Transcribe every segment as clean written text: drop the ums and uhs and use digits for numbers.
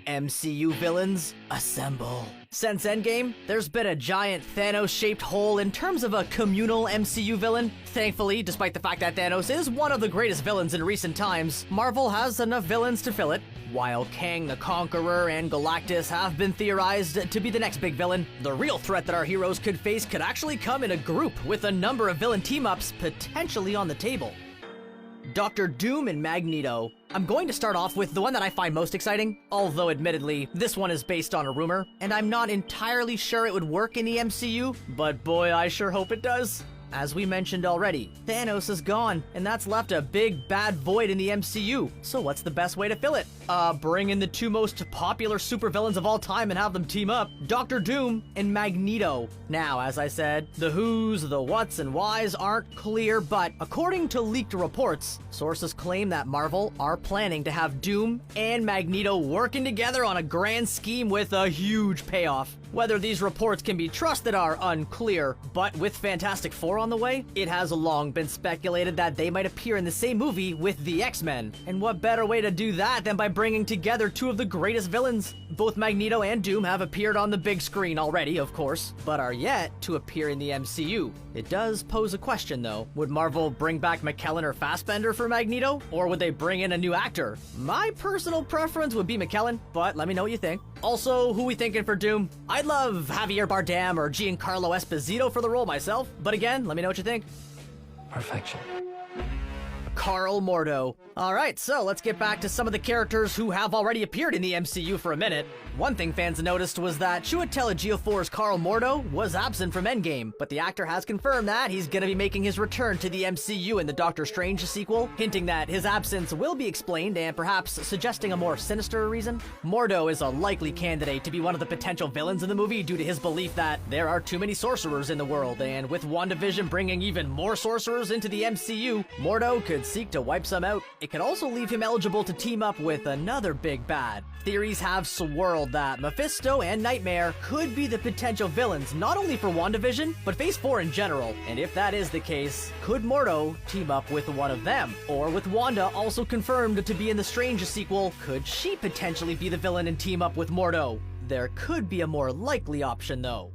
MCU villains, assemble. Since Endgame, there's been a giant Thanos-shaped hole in terms of a communal MCU villain. Thankfully, despite the fact that Thanos is one of the greatest villains in recent times, Marvel has enough villains to fill it. While Kang the Conqueror and Galactus have been theorized to be the next big villain, the real threat that our heroes could face could actually come in a group with a number of villain team-ups potentially on the table. Dr. Doom and Magneto. I'm going to start off with the one that I find most exciting, although admittedly, this one is based on a rumor, and I'm not entirely sure it would work in the MCU, but boy, I sure hope it does. As we mentioned already, Thanos is gone, and that's left a big bad void in the MCU. So what's the best way to fill it? Bring in the two most popular supervillains of all time and have them team up, Dr. Doom and Magneto. Now, as I said, the who's, the what's, and why's aren't clear, but according to leaked reports, sources claim that Marvel are planning to have Doom and Magneto working together on a grand scheme with a huge payoff. Whether these reports can be trusted are unclear, but with Fantastic Four on the way, it has long been speculated that they might appear in the same movie with the X-Men. And what better way to do that than by bringing together two of the greatest villains? Both Magneto and Doom have appeared on the big screen already, of course, but are yet to appear in the MCU. It does pose a question though. Would Marvel bring back McKellen or Fassbender for Magneto? Or would they bring in a new actor? My personal preference would be McKellen, but let me know what you think. Also, who we thinking for Doom? I'd love Javier Bardem or Giancarlo Esposito for the role myself, but again, let me know what you think. Perfection. Carl Mordo. Alright, so let's get back to some of the characters who have already appeared in the MCU for a minute. One thing fans noticed was that Chiwetel Ejiofor's Carl Mordo was absent from Endgame, but the actor has confirmed that he's gonna be making his return to the MCU in the Doctor Strange sequel, hinting that his absence will be explained and perhaps suggesting a more sinister reason. Mordo is a likely candidate to be one of the potential villains in the movie due to his belief that there are too many sorcerers in the world, and with WandaVision bringing even more sorcerers into the MCU, Mordo could seek to wipe some out. It could also leave him eligible to team up with another big bad. Theories have swirled that Mephisto and Nightmare could be the potential villains not only for WandaVision, but Phase 4 in general. And if that is the case, could Mordo team up with one of them? Or with Wanda also confirmed to be in the Strange sequel, could she potentially be the villain and team up with Mordo? There could be a more likely option though.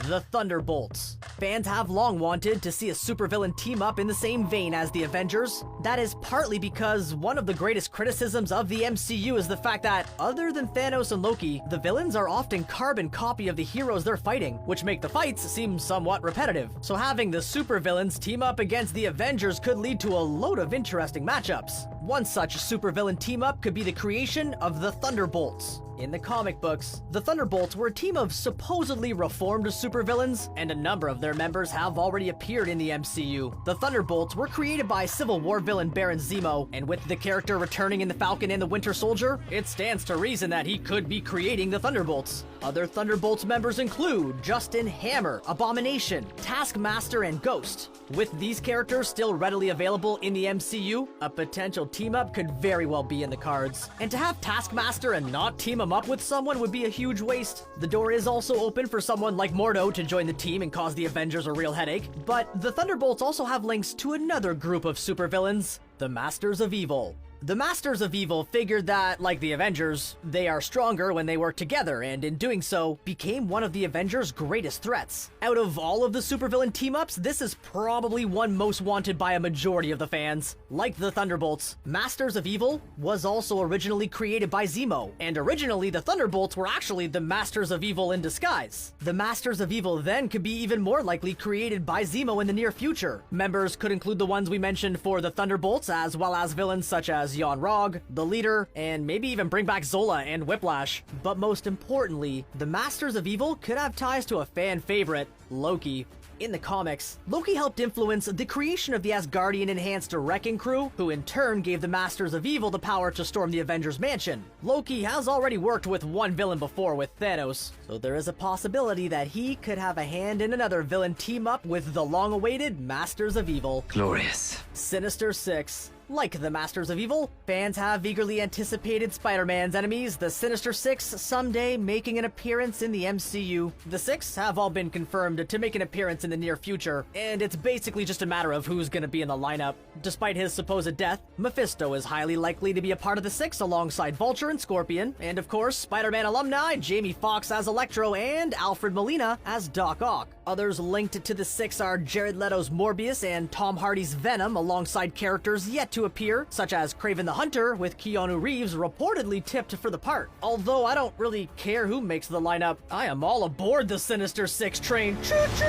The Thunderbolts. Fans have long wanted to see a supervillain team up in the same vein as the Avengers. That is partly because one of the greatest criticisms of the MCU is the fact that, other than Thanos and Loki, the villains are often carbon copy of the heroes they're fighting, which make the fights seem somewhat repetitive. So having the supervillains team up against the Avengers could lead to a load of interesting matchups. One such supervillain team-up could be the creation of the Thunderbolts. In the comic books, the Thunderbolts were a team of supposedly reformed supervillains, and a number of their members have already appeared in the MCU. The Thunderbolts were created by Civil War villain Baron Zemo, and with the character returning in The Falcon and the Winter Soldier, it stands to reason that he could be creating the Thunderbolts. Other Thunderbolts members include Justin Hammer, Abomination, Taskmaster, and Ghost. With these characters still readily available in the MCU, a potential team-up could very well be in the cards. And to have Taskmaster and not team him up with someone would be a huge waste. The door is also open for someone like Mordo to join the team and cause the Avengers a real headache, but the Thunderbolts also have links to another group of supervillains, the Masters of Evil. The Masters of Evil figured that, like the Avengers, they are stronger when they work together, and in doing so, became one of the Avengers' greatest threats. Out of all of the supervillain team-ups, this is probably one most wanted by a majority of the fans. Like the Thunderbolts, Masters of Evil was also originally created by Zemo, and originally the Thunderbolts were actually the Masters of Evil in disguise. The Masters of Evil then could be even more likely created by Zemo in the near future. Members could include the ones we mentioned for the Thunderbolts, as well as villains such as Jan Rog, the Leader, and maybe even bring back Zola and Whiplash. But most importantly, the Masters of Evil could have ties to a fan favorite, Loki. In the comics, Loki helped influence the creation of the Asgardian enhanced Wrecking Crew, who in turn gave the Masters of Evil the power to storm the Avengers Mansion. Loki has already worked with one villain before with Thanos, so there is a possibility that he could have a hand in another villain team up with the long-awaited Masters of Evil. Glorious. Sinister Six. Like the Masters of Evil, fans have eagerly anticipated Spider-Man's enemies, the Sinister Six, someday making an appearance in the MCU. The Six have all been confirmed to make an appearance in the near future, and it's basically just a matter of who's gonna be in the lineup. Despite his supposed death, Mephisto is highly likely to be a part of the Six alongside Vulture and Scorpion, and of course, Spider-Man alumni Jamie Foxx as Electro and Alfred Molina as Doc Ock. Others linked to the Six are Jared Leto's Morbius and Tom Hardy's Venom, alongside characters yet to appear, such as Kraven the Hunter, with Keanu Reeves reportedly tipped for the part. Although I don't really care who makes the lineup, I am all aboard the Sinister Six train. Choo-choo!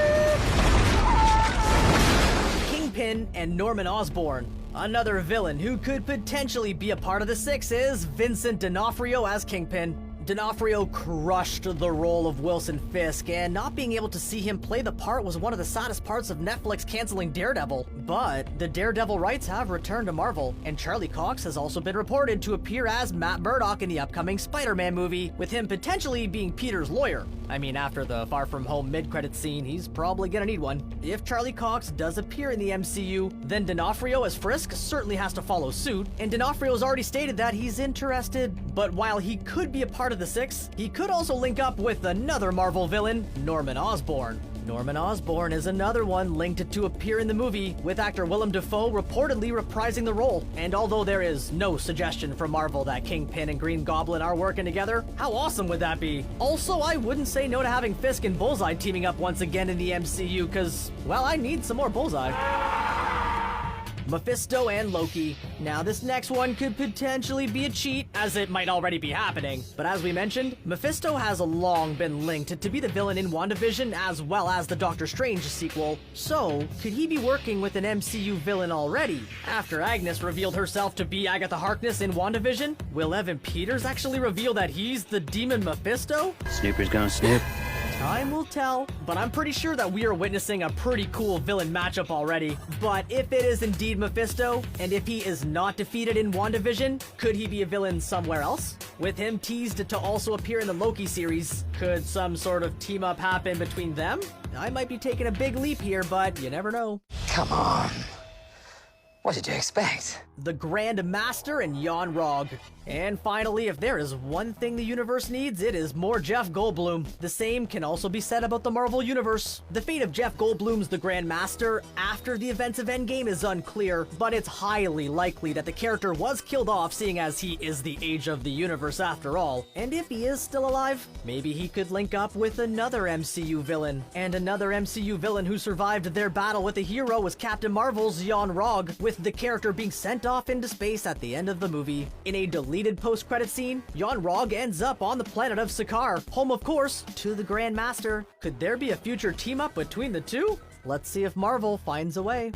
Kingpin and Norman Osborn. Another villain who could potentially be a part of the Six is Vincent D'Onofrio as Kingpin. D'Onofrio crushed the role of Wilson Fisk, and not being able to see him play the part was one of the saddest parts of Netflix canceling Daredevil. But the Daredevil rights have returned to Marvel, and Charlie Cox has also been reported to appear as Matt Murdock in the upcoming Spider-Man movie, with him potentially being Peter's lawyer. I mean, after the Far From Home mid-credit scene, he's probably gonna need one. If Charlie Cox does appear in the MCU, then D'Onofrio as Frisk certainly has to follow suit, and D'Onofrio's already stated that he's interested. But while he could be a part of the Six, he could also link up with another Marvel villain, Norman Osborn. Norman Osborn is another one linked to appear in the movie, with actor Willem Dafoe reportedly reprising the role. And although there is no suggestion from Marvel that Kingpin and Green Goblin are working together, how awesome would that be? Also, I wouldn't say no to having Fisk and Bullseye teaming up once again in the MCU, cause, well, I need some more Bullseye. Mephisto and Loki. Now this next one could potentially be a cheat, as it might already be happening. But as we mentioned, Mephisto has long been linked to be the villain in WandaVision as well as the Doctor Strange sequel. So, could he be working with an MCU villain already? After Agnes revealed herself to be Agatha Harkness in WandaVision, will Evan Peters actually reveal that he's the demon Mephisto? Snooper's gonna snoop. Time will tell, but I'm pretty sure that we are witnessing a pretty cool villain matchup already. But if it is indeed Mephisto, and if he is not defeated in WandaVision, could he be a villain somewhere else? With him teased to also appear in the Loki series, could some sort of team-up happen between them? I might be taking a big leap here, but you never know. Come on. What did you expect? The Grand Master and Jan Rog. And finally, if there is one thing the universe needs, it is more Jeff Goldblum. The same can also be said about the Marvel Universe. The fate of Jeff Goldblum's The Grand Master after the events of Endgame is unclear, but it's highly likely that the character was killed off, seeing as he is the age of the universe after all. And if he is still alive, maybe he could link up with another MCU villain. And another MCU villain who survived their battle with a hero was Captain Marvel's Jan Rog, with the character being sent off into space at the end of the movie. In a deleted post-credit scene, Jan Rog ends up on the planet of Sakaar, home of course to the Grand Master. Could there be a future team-up between the two? Let's see if Marvel finds a way.